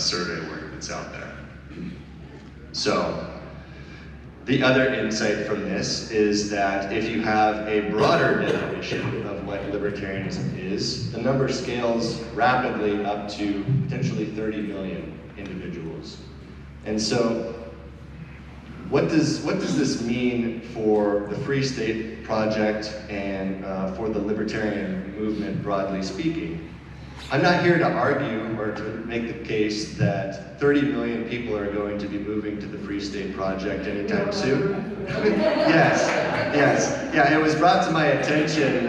survey work that's out there. So, the other insight from this is that if you have a broader definition of what libertarianism is, the number scales rapidly up to potentially 30 million individuals. And so, what does this mean for the Free State Project and for the libertarian movement broadly speaking? I'm not here to argue or to make the case that 30 million people are going to be moving to the Free State Project anytime soon. Yes. Yeah, it was brought to my attention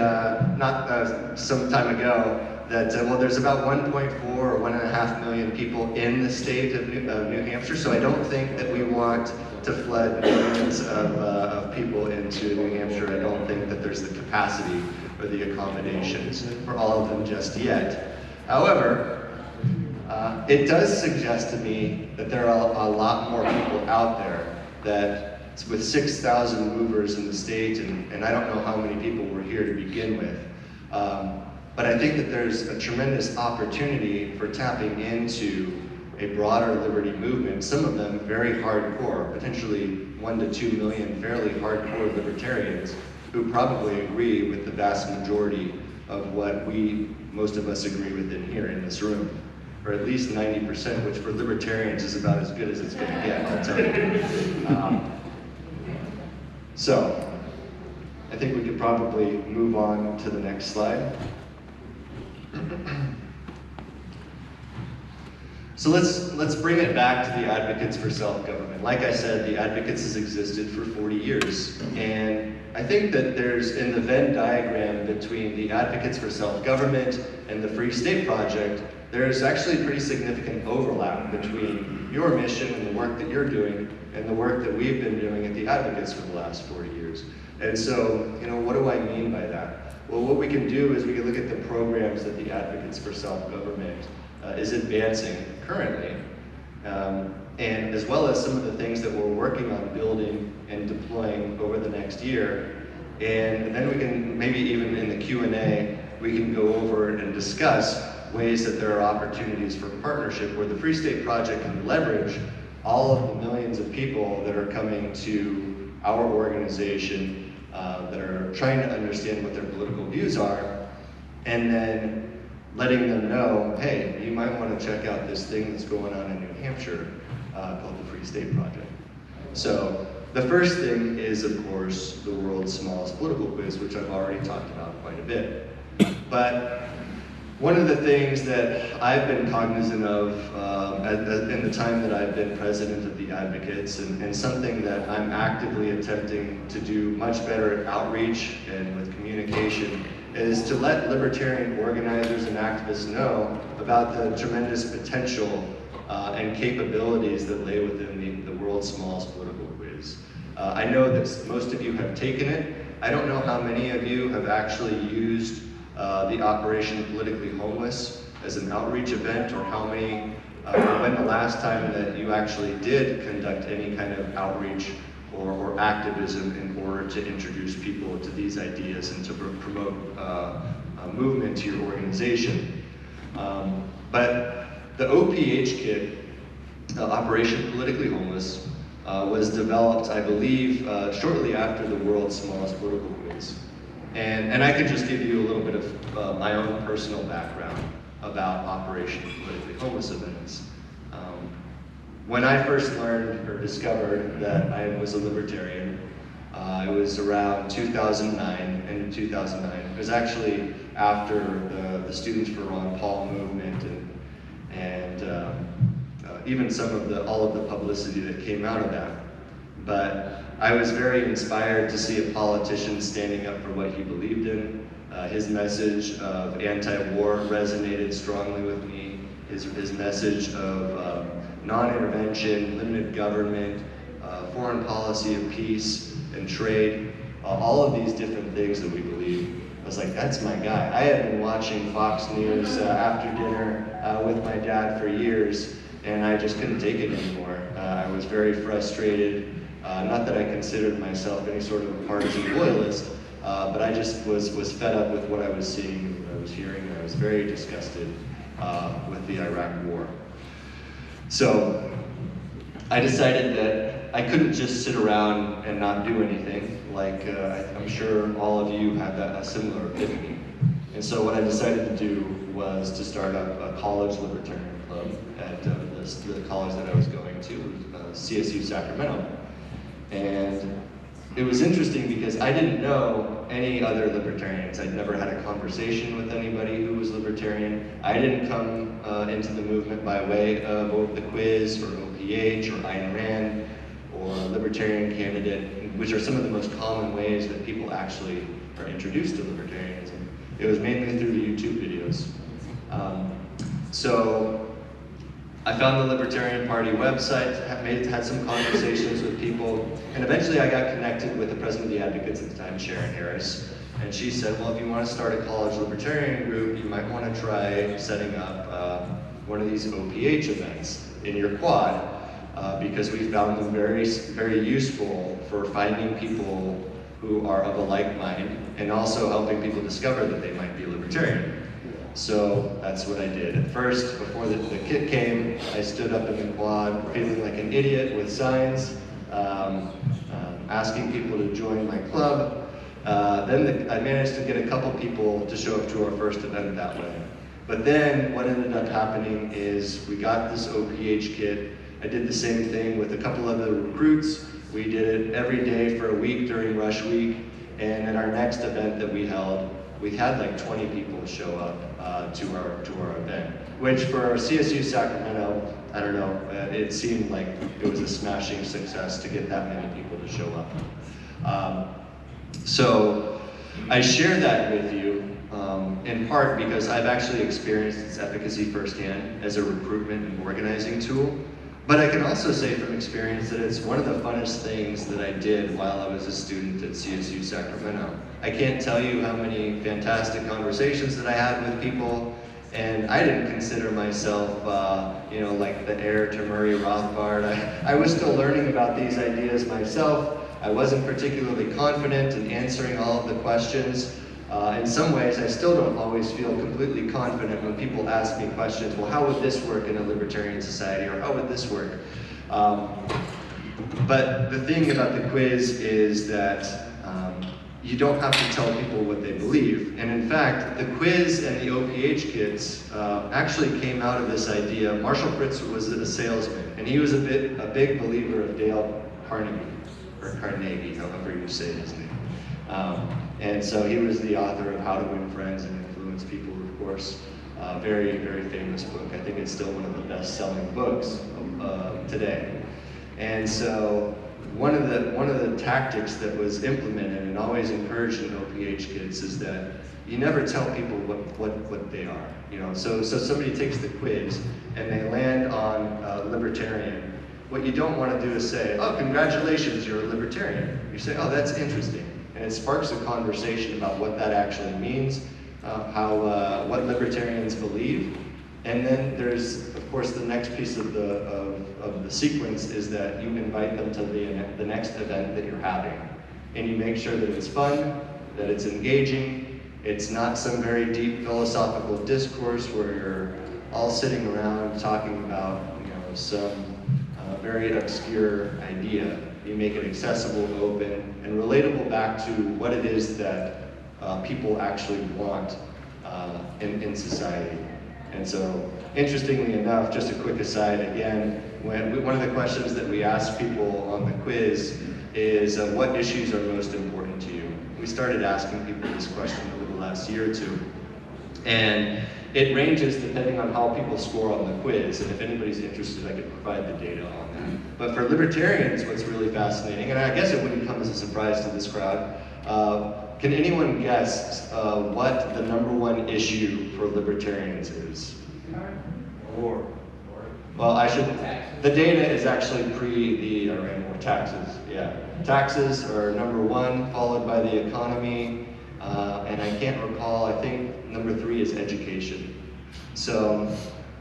some time ago that, well, there's about 1.4 or 1.5 million people in the state of New Hampshire, so I don't think that we want to flood millions of people into New Hampshire. I don't think that there's the capacity or the accommodations for all of them just yet. However, it does suggest to me that there are a lot more people out there that, with 6,000 movers in the state, and I don't know how many people were here to begin with, but I think that there's a tremendous opportunity for tapping into a broader liberty movement, some of them very hardcore, potentially 1 to 2 million fairly hardcore libertarians who probably agree with the vast majority of what most of us agree with in here in this room, or at least 90%, which for libertarians is about as good as it's going to get, I'll tell you. So, I think we could probably move on to the next slide. So let's bring it back to the Advocates for Self-Government. Like I said, the Advocates has existed for 40 years. And I think that there's, in the Venn diagram between the Advocates for Self-Government and the Free State Project, there's actually pretty significant overlap between your mission and the work that you're doing and the work that we've been doing at the Advocates for the last 40 years. And so, what do I mean by that? Well, what we can do is we can look at the programs that the Advocates for Self-Government is advancing currently, and as well as some of the things that we're working on building and deploying over the next year. And then we can, maybe even in the Q&A, we can go over and discuss ways that there are opportunities for partnership where the Free State Project can leverage all of the millions of people that are coming to our organization that are trying to understand what their political views are, and then letting them know, hey, you might want to check out this thing that's going on in New Hampshire called the Free State Project. So the first thing is, of course, the world's smallest political quiz, which I've already talked about quite a bit. But one of the things that I've been cognizant of in the time that I've been president of the Advocates, and something that I'm actively attempting to do much better at outreach and with communication, is to let libertarian organizers and activists know about the tremendous potential and capabilities that lay within the world's smallest political quiz. I know that most of you have taken it. I don't know how many of you have actually used the Operation Politically Homeless as an outreach event, or how many, when the last time that you actually did conduct any kind of outreach or activism in order to introduce people to these ideas and to promote a movement to your organization. But the OPH kit, Operation Politically Homeless, was developed, I believe, shortly after the world's smallest political quiz. And I could just give you a little bit of my own personal background about Operation Politically Homeless events. When I first learned or discovered that I was a libertarian, it was around 2009, end of 2009. It was actually after the Students for Ron Paul movement and even all of the publicity that came out of that. But I was very inspired to see a politician standing up for what he believed in. His message of anti-war resonated strongly with me. His message of non-intervention, limited government, foreign policy of peace and trade, all of these different things that we believe. I was like, that's my guy. I had been watching Fox News after dinner with my dad for years, and I just couldn't take it anymore. I was very frustrated. Not that I considered myself any sort of a partisan loyalist, but I just was fed up with what I was seeing and what I was hearing, and I was very disgusted with the Iraq War. So I decided that I couldn't just sit around and not do anything. Like I'm sure all of you had a similar epiphany. And so what I decided to do was to start up a college libertarian club at the college that I was going to, CSU Sacramento. And it was interesting because I didn't know any other libertarians. I'd never had a conversation with anybody who was libertarian. I didn't come into the movement by way of the Quiz or OPH or Ayn Rand or Libertarian Candidate, which are some of the most common ways that people actually are introduced to libertarianism. It was mainly through the YouTube videos. So I found the Libertarian Party website, had some conversations with people, and eventually I got connected with the president of the Advocates at the time, Sharon Harris, and she said, well, if you want to start a college libertarian group, you might want to try setting up one of these OPH events in your quad, because we found them very, very useful for finding people who are of a like mind, and also helping people discover that they might be libertarian. So that's what I did. At first, before the kit came, I stood up in the quad feeling like an idiot with signs, asking people to join my club. Then I managed to get a couple people to show up to our first event that way. But then what ended up happening is we got this OPH kit. I did the same thing with a couple other recruits. We did it every day for a week during Rush Week. And at our next event that we held, we had like 20 people show up to our event, which for CSU Sacramento, I don't know, it seemed like it was a smashing success to get that many people to show up. So I share that with you in part because I've actually experienced its efficacy firsthand as a recruitment and organizing tool. But I can also say from experience that it's one of the funnest things that I did while I was a student at CSU Sacramento. I can't tell you how many fantastic conversations that I had with people, and I didn't consider myself, like the heir to Murray Rothbard. I was still learning about these ideas myself. I wasn't particularly confident in answering all of the questions. In some ways, I still don't always feel completely confident when people ask me questions, well, how would this work in a libertarian society, or how would this work? But the thing about the quiz is that you don't have to tell people what they believe. And in fact, the quiz and the OPH kits actually came out of this idea. Marshall Fritz was a salesman, and he was a big believer of Dale Carnegie, or Carnegie, however you say his name. And so he was the author of How to Win Friends and Influence People, of course. Very, very famous book. I think it's still one of the best-selling books today. And so one of the tactics that was implemented and always encouraged in OPH kits is that you never tell people what they are. So somebody takes the quiz and they land on libertarian. What you don't want to do is say, oh, congratulations, you're a libertarian. You say, oh, that's interesting. And it sparks a conversation about what that actually means, what libertarians believe. And then there's, of course, the next piece of the sequence is that you invite them to the next event that you're having. And you make sure that it's fun, that it's engaging, it's not some very deep philosophical discourse where you're all sitting around talking about some very obscure idea. You make it accessible, open, and relatable back to what it is that people actually want in society. And so, interestingly enough, just a quick aside again, one of the questions that we ask people on the quiz is what issues are most important to you? We started asking people this question over the last year or two. And it ranges depending on how people score on the quiz, and if anybody's interested, I could provide the data on that. But for libertarians, what's really fascinating, and I guess it wouldn't come as a surprise to this crowd, can anyone guess what the #1 issue for libertarians is? War. Well, the data is actually pre the Iran war. Taxes, yeah. Taxes are #1, followed by the economy, and I can't recall, I think #3 is education. So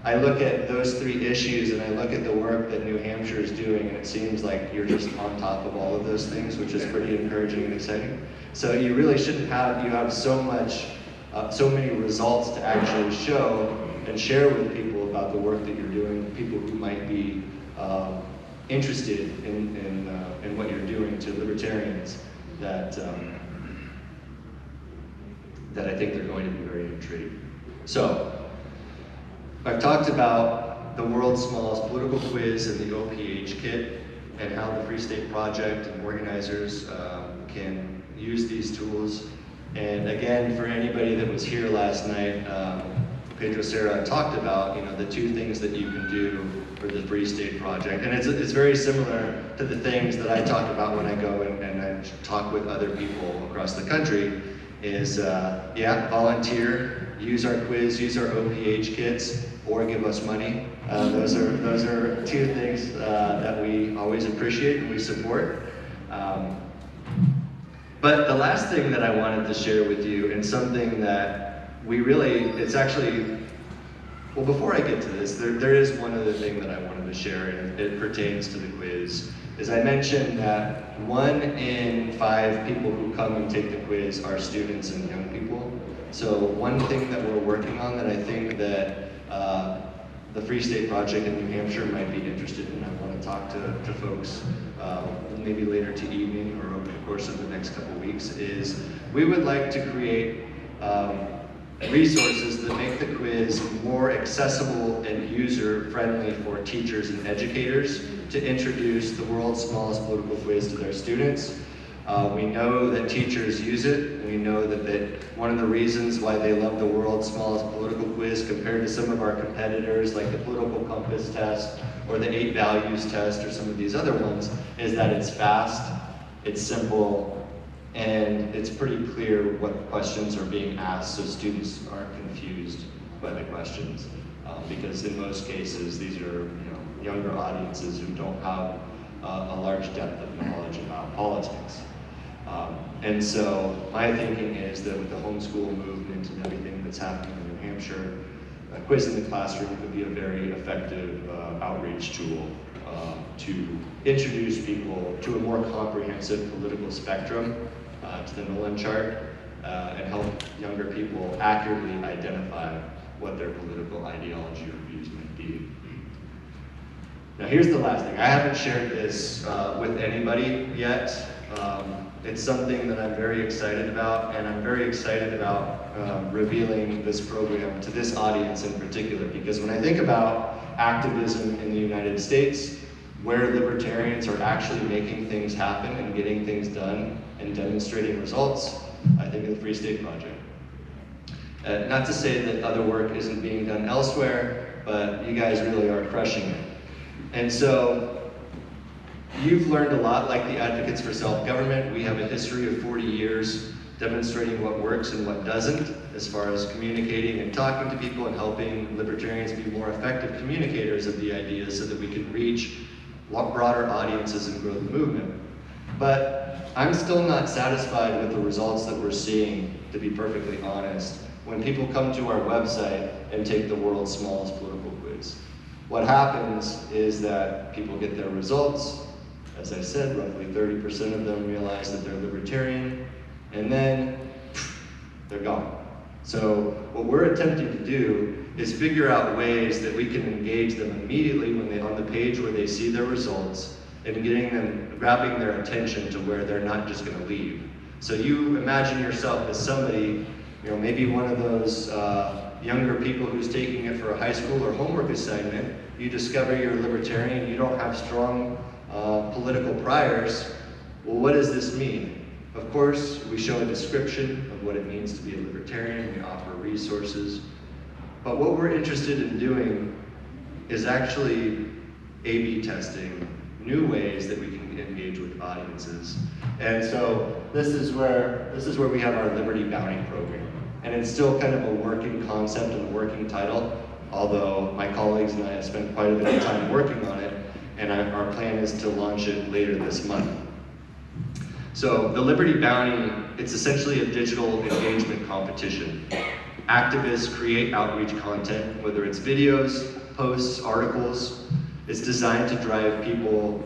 I look at those 3 issues and I look at the work that New Hampshire is doing, and it seems like you're just on top of all of those things, which is pretty encouraging and exciting. So you really shouldn't have, you have so many results to actually show and share with people about the work that you're doing, people who might be interested in what you're doing to libertarians, that I think they're going to be very intrigued. So, I've talked about the world's smallest political quiz and the OPH kit, and how the Free State Project and organizers can use these tools. And again, for anybody that was here last night, Pedro Serra talked about, the two things that you can do for the Free State Project. And it's very similar to the things that I talk about when I go and I talk with other people across the country, is volunteer, use our quiz, use our OPH kits, or give us money. Those are two things that we always appreciate and we support. But the last thing that I wanted to share with you, and something that well, before I get to this, there is one other thing that I wanted to share, and it pertains to the quiz. As I mentioned, that 1 in 5 people who come and take the quiz are students and young people. So one thing that we're working on that I think that the Free State Project in New Hampshire might be interested in, I want to talk to folks maybe later to evening or over the course of the next couple of weeks, is we would like to create resources that make the quiz more accessible and user-friendly for teachers and educators to introduce the world's smallest political quiz to their students. We know that teachers use it. We know that one of the reasons why they love the world's smallest political quiz compared to some of our competitors, like the Political Compass test or the 8 Values test or some of these other ones, is that it's fast, it's simple, and it's pretty clear what questions are being asked, so students aren't confused by the questions. Because in most cases, these are younger audiences who don't have a large depth of knowledge about politics. And so my thinking is that with the homeschool movement and everything that's happening in New Hampshire, a quiz in the classroom could be a very effective outreach tool to introduce people to a more comprehensive political spectrum, to the Nolan chart, and help younger people accurately identify what their political ideology or views might be. Now here's the last thing. I haven't shared this with anybody yet. It's something that I'm very excited about, and I'm very excited about revealing this program to this audience in particular, because when I think about activism in the United States, where libertarians are actually making things happen and getting things done and demonstrating results, I think of the Free State Project. Not to say that other work isn't being done elsewhere, but you guys really are crushing it. And so, you've learned a lot, like the Advocates for Self-Government. We have a history of 40 years demonstrating what works and what doesn't, as far as communicating and talking to people and helping libertarians be more effective communicators of the ideas so that we can reach broader audiences and grow the movement. But I'm still not satisfied with the results that we're seeing, to be perfectly honest, when people come to our website and take the world's smallest political quiz. What happens is that people get their results. As I said, roughly 30% of them realize that they're libertarian, and then they're gone. So what we're attempting to do is figure out ways that we can engage them immediately when on the page where they see their results, and grabbing their attention to where they're not just going to leave. So you imagine yourself as somebody, maybe one of those younger people who's taking it for a high school or homework assignment. You discover you're a libertarian, you don't have strong political priors. Well, what does this mean? Of course, we show a description of what it means to be a libertarian, we offer resources. But what we're interested in doing is actually A/B testing new ways that we can engage with audiences. And so this is where we have our Liberty Bounty program. And it's still kind of a working concept and a working title, although my colleagues and I have spent quite a bit of time working on it, and our plan is to launch it later this month. So the Liberty Bounty, it's essentially a digital engagement competition. Activists create outreach content, whether it's videos, posts, articles. It's designed to drive people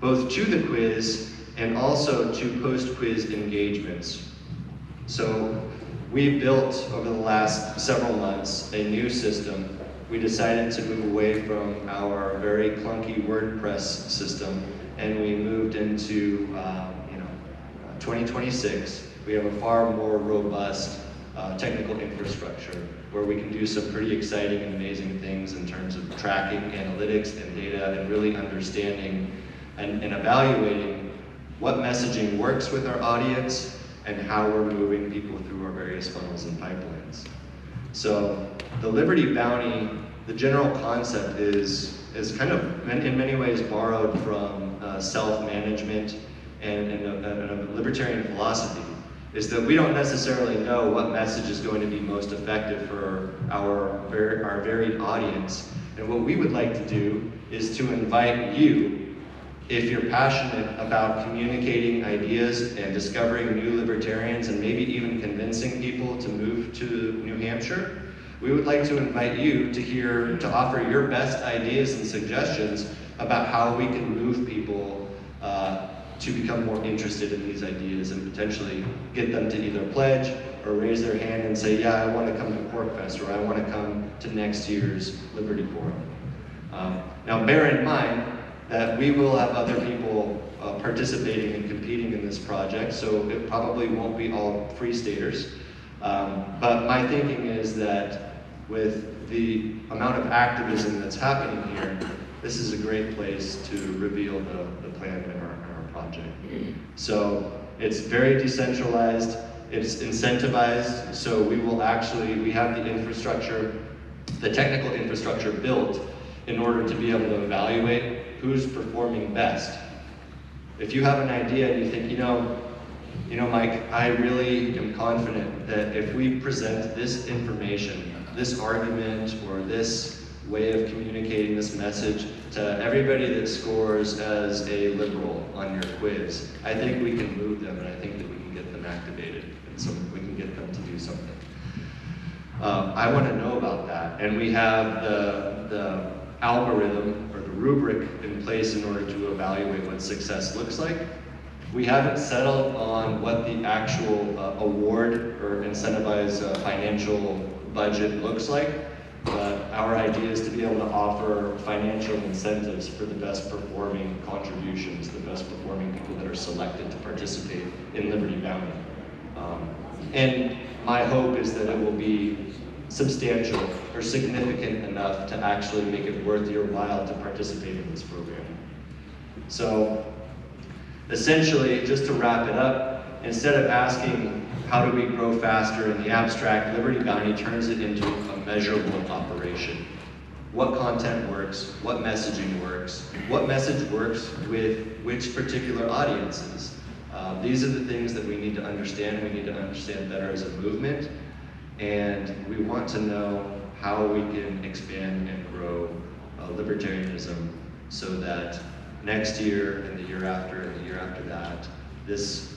both to the quiz and also to post-quiz engagements. So we've built, over the last several months, a new system we decided to move away from our very clunky WordPress system, and we moved into 2026. We have a far more robust technical infrastructure where we can do some pretty exciting and amazing things in terms of tracking analytics and data and really understanding and evaluating what messaging works with our audience and how we're moving people through our various funnels and pipelines. So the Liberty Bounty, the general concept is kind of in many ways borrowed from self-management and a libertarian philosophy, is that we don't necessarily know what message is going to be most effective for our varied audience. And what we would like to do is to invite you, if you're passionate about communicating ideas and discovering new libertarians and maybe even convincing people to move to New Hampshire, we would like to invite you to offer your best ideas and suggestions about how we can move people to become more interested in these ideas and potentially get them to either pledge or raise their hand and say, yeah, I want to come to PorcFest, or I want to come to next year's Liberty Forum. Now bear in mind that we will have other people participating and competing in this project, so it probably won't be all free staters. But my thinking is that with the amount of activism that's happening here, this is a great place to reveal the plan in our project. So it's very decentralized, it's incentivized, so we have the infrastructure, the technical infrastructure built in order to be able to evaluate who's performing best. If you have an idea and you think, you know, Mike, I really am confident that if we present this information, this argument, or this way of communicating this message to everybody that scores as a liberal on your quiz, I think we can move them, and I think that we can get them activated, and so we can get them to do something. I want to know about that, and we have the algorithm or the rubric in place in order to evaluate what success looks like. We haven't settled on what the actual award or incentivized financial budget looks like, but our idea is to be able to offer financial incentives for the best performing contributions, the best performing people that are selected to participate in Liberty Bounty. And my hope is that it will be substantial or significant enough to actually make it worth your while to participate in this program. So essentially, just to wrap it up, instead of asking how do we grow faster in the abstract, Liberty Bounty turns it into a measurable operation. What content works, what messaging works, what message works with which particular audiences. These are the things that we need to understand. We need to understand better as a movement, and we want to know how we can expand and grow libertarianism so that next year and the year after and the year after that, this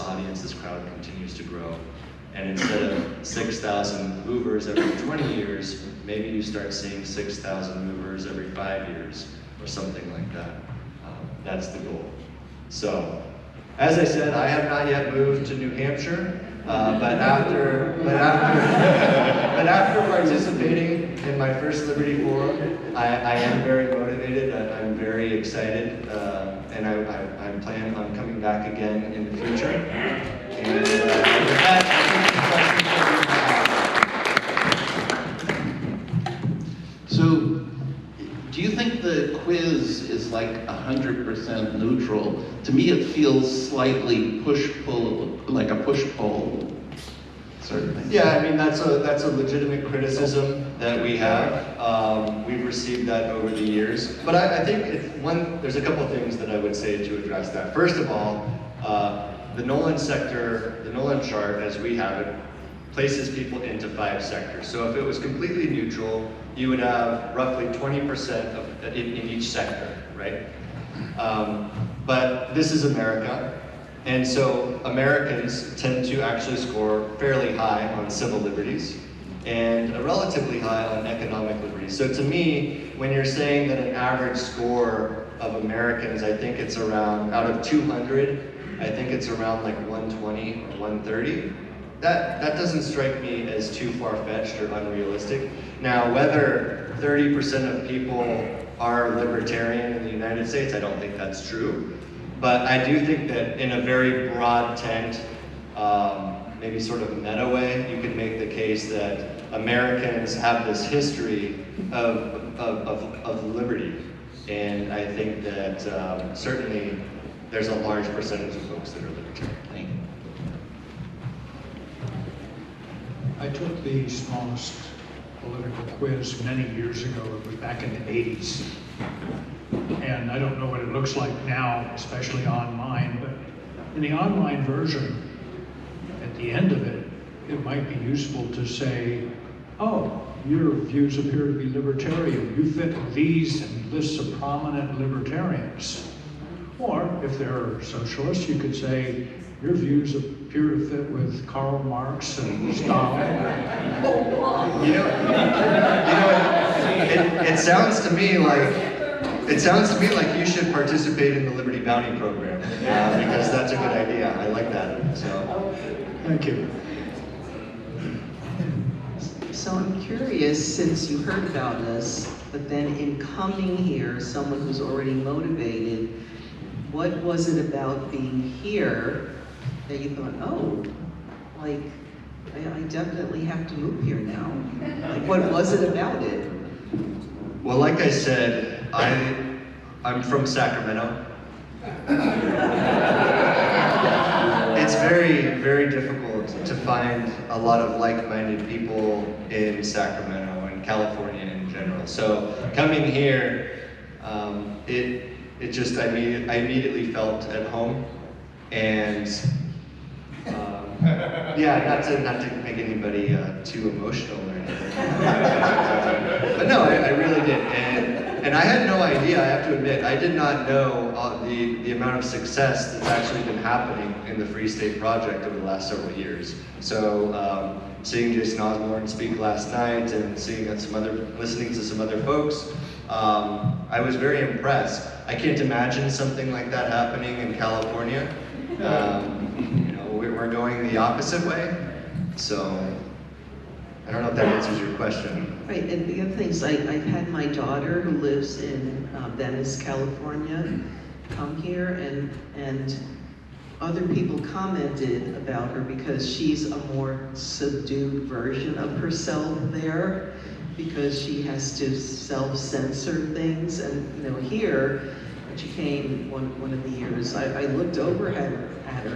audience, this crowd continues to grow. And instead of 6,000 movers every 20 years, maybe you start seeing 6,000 movers every 5 years or something like that. That's the goal. So, as I said, I have not yet moved to New Hampshire, but after participating in my first Liberty Forum, I am very motivated. I'm very excited, and I plan on coming back again in the future. And with that, so, do you think the quiz is like 100% neutral? To me, it feels slightly push-pull, like a push-pull sort of thing. Yeah, I mean, that's a legitimate criticism that we have. We've received that over the years. But I think there's a couple things that I would say to address that. First of all, the Nolan sector, the Nolan chart as we have it, places people into 5 sectors. So if it was completely neutral, you would have roughly 20% in each sector, right? But this is America, and so Americans tend to actually score fairly high on civil liberties and relatively high on economic liberties. So to me, when you're saying that an average score of Americans, I think it's around, out of 200, I think it's around like 120 or 130. that doesn't strike me as too far-fetched or unrealistic. Now, whether 30% of people are libertarian in the United States, I don't think that's true. But I do think that in a very broad tent, maybe sort of meta way, you can make the case that Americans have this history of liberty. And I think that certainly there's a large percentage of folks that are libertarian. Thank you. I took the smallest political quiz many years ago. It was back in the 80s. And I don't know what it looks like now, especially online, but in the online version, at the end of it, it might be useful to say, oh, your views appear to be libertarian. You fit these and lists of prominent libertarians. Or if they're socialists, you could say, your views appear to fit with Karl Marx and Stalin. It sounds to me like you should participate in the Liberty Bounty Program, because that's a good idea. I like that. So, Thank you. So I'm curious, since you heard about us, but then in coming here, someone who's already motivated, what was it about being here that you thought, oh, like, I definitely have to move here now? Like, what was it about it? well, like I said, I'm from Sacramento. It's very, very difficult to find a lot of like-minded people in Sacramento and California in general. So coming here, it just, I immediately felt at home. And yeah, not to make anybody too emotional or anything. But no, I really did. And I had no idea, I have to admit, I did not know the amount of success that's actually been happening in the Free State Project over the last several years. So seeing Jason Osborne speak last night and listening to some other folks, I was very impressed. I can't imagine something like that happening in California. We're going the opposite way. So I don't know if that answers your question. Right, and the other thing is, I've had my daughter who lives in Venice, California, come here, and other people commented about her because she's a more subdued version of herself there, because she has to self-censor things. And here, when she came one of the years, I looked over at her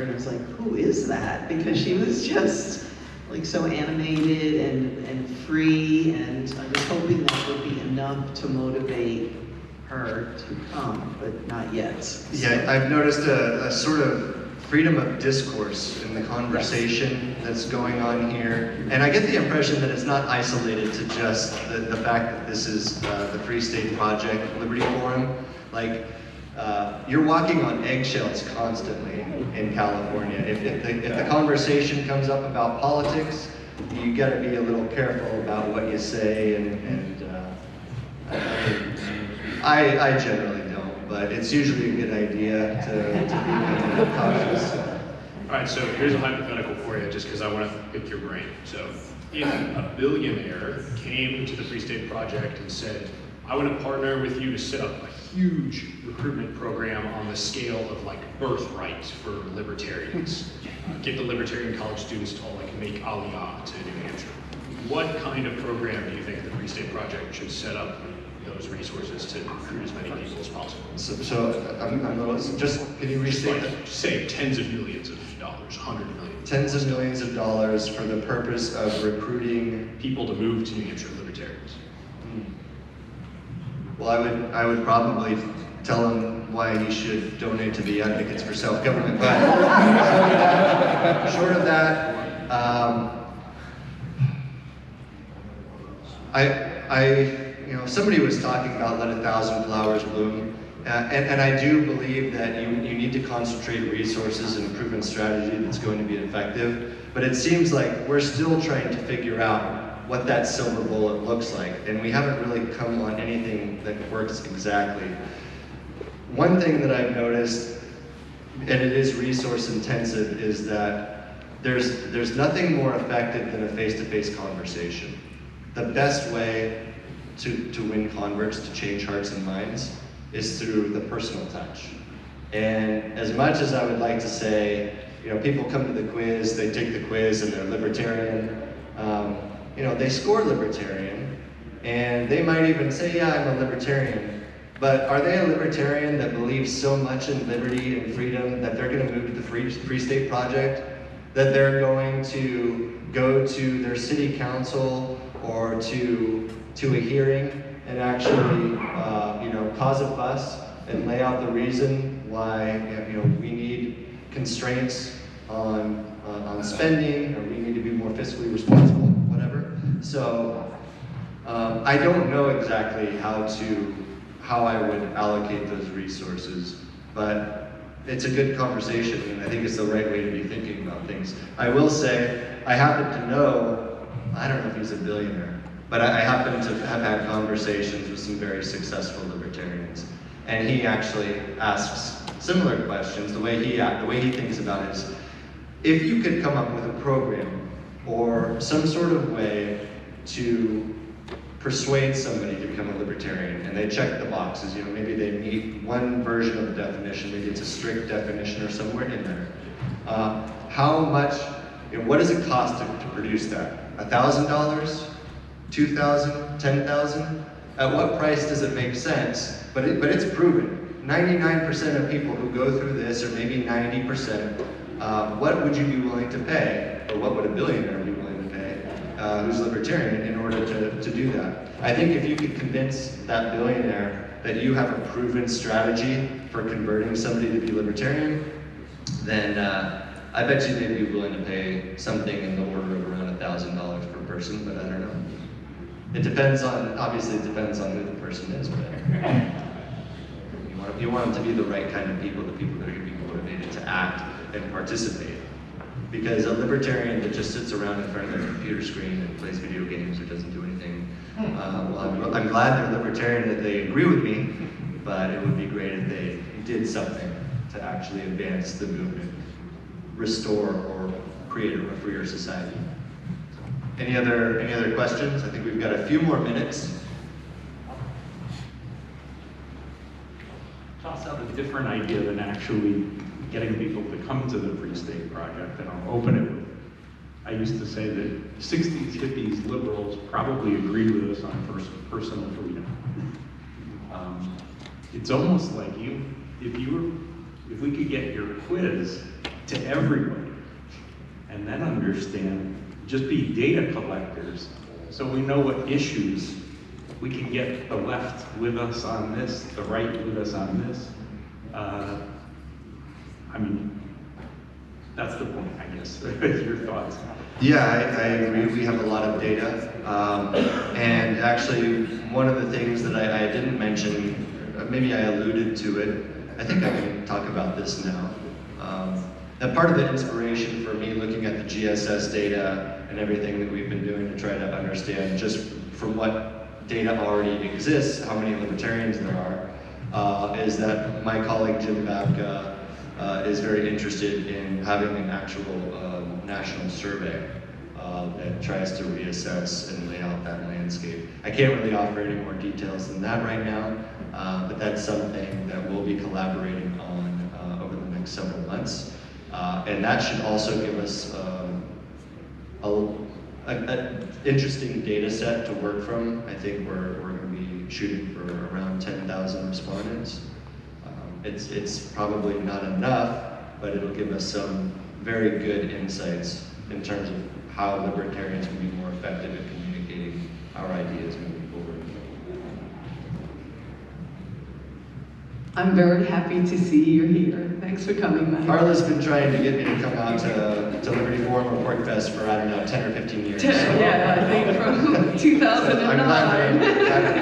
and I was like, who is that? Because she was just like so animated and free, and I was hoping that would be enough to motivate her to come, but not yet. Yeah, I've noticed a sort of freedom of discourse in the conversation that's going on here. And I get the impression that it's not isolated to just the fact that this is the Free State Project Liberty Forum. Like, you're walking on eggshells constantly in California. If the conversation comes up about politics, you got to be a little careful about what you say, and I generally don't, but it's usually a good idea to be cautious. All right, so here's a hypothetical for you, just because I want to pick your brain. So if a billionaire came to the Free State Project and said, I want to partner with you to set up a huge recruitment program on the scale of like birthright for libertarians. Get the libertarian college students to all like make Aliyah to New Hampshire. What kind of program do you think the Free State Project should set up those resources to recruit as many people as possible? So I'm just, can you restate that? Like, say tens of millions of dollars, 100 million. Tens of millions of dollars for the purpose of recruiting. People to move to New Hampshire, libertarians. Well, I would probably tell him why he should donate to the Advocates for Self-Government, but short of that, somebody was talking about let 1,000 flowers bloom, and I do believe that you need to concentrate resources and a proven strategy that's going to be effective, but it seems like we're still trying to figure out what that silver bullet looks like, and we haven't really come on anything that works exactly. One thing that I've noticed, and it is resource intensive, is that there's nothing more effective than a face-to-face conversation. The best way to win converts, to change hearts and minds, is through the personal touch. And as much as I would like to say, you know, people come to the quiz, they take the quiz and they're libertarian, you know, they score libertarian, and they might even say, yeah, I'm a libertarian, but are they a libertarian that believes so much in liberty and freedom that they're going to move to the Free State Project, that they're going to go to their city council or to a hearing and actually, you know, cause a fuss and lay out the reason why, you know, we need constraints on spending, or we need to be more fiscally responsible, whatever. So I don't know exactly how I would allocate those resources, but it's a good conversation, and I think it's the right way to be thinking about things. I will say, I happen to know, I don't know if he's a billionaire, but I happen to have had conversations with some very successful libertarians, and he actually asks similar questions. The way he thinks about it is, if you could come up with a program or some sort of way to persuade somebody to become a libertarian, and they check the boxes, you know, maybe they meet one version of the definition, maybe it's a strict definition or somewhere in there. How much, you know, what does it cost to produce that? $1,000? $2,000? $10,000? At what price does it make sense? But it's proven. 99% of people who go through this, or maybe 90%, what would you be willing to pay? Or what would a billionaire be willing to pay who's libertarian in order to do that? I think if you could convince that billionaire that you have a proven strategy for converting somebody to be libertarian, then I bet you they'd be willing to pay something in the order of around $1,000 per person, but I don't know. It depends on, obviously it depends on who the person is, but you want them to be the right kind of people, the people that are going to be motivated to act and participate. Because a libertarian that just sits around in front of their computer screen and plays video games or doesn't do anything, well, I'm glad they're libertarian that they agree with me, but it would be great if they did something to actually advance the movement, restore or create a freer society. Any other questions? I think we've got a few more minutes. Toss out a different idea than actually getting people to come to the Free State Project, and I'll open it with, I used to say that 60s hippies liberals probably agree with us on personal freedom. It's almost like if we could get your quiz to everybody and then understand, just be data collectors so we know what issues we can get the left with us on this, the right with us on this. I mean, that's the point, I guess. Your thoughts? Yeah, I agree. We have a lot of data. And actually, one of the things that I didn't mention, maybe I alluded to it, I think I can talk about this now. That part of the inspiration for me looking at the GSS data and everything that we've been doing to try to understand just from what data already exists, how many libertarians there are, is that my colleague Jim Babka is very interested in having an actual national survey that tries to reassess and lay out that landscape. I can't really offer any more details than that right now, but that's something that we'll be collaborating on over the next several months. And that should also give us an interesting data set to work from. I think we're going to be shooting for around 10,000 respondents. It's probably not enough, but it'll give us some very good insights in terms of how libertarians can be more effective at communicating our ideas moving forward. I'm very happy to see you here. Thanks for coming, Mike. Carla's been trying to get me to come out to Liberty Forum or Pork Fest for, I don't know, 10 or 15 years. Yeah, I think from 2009. I'm glad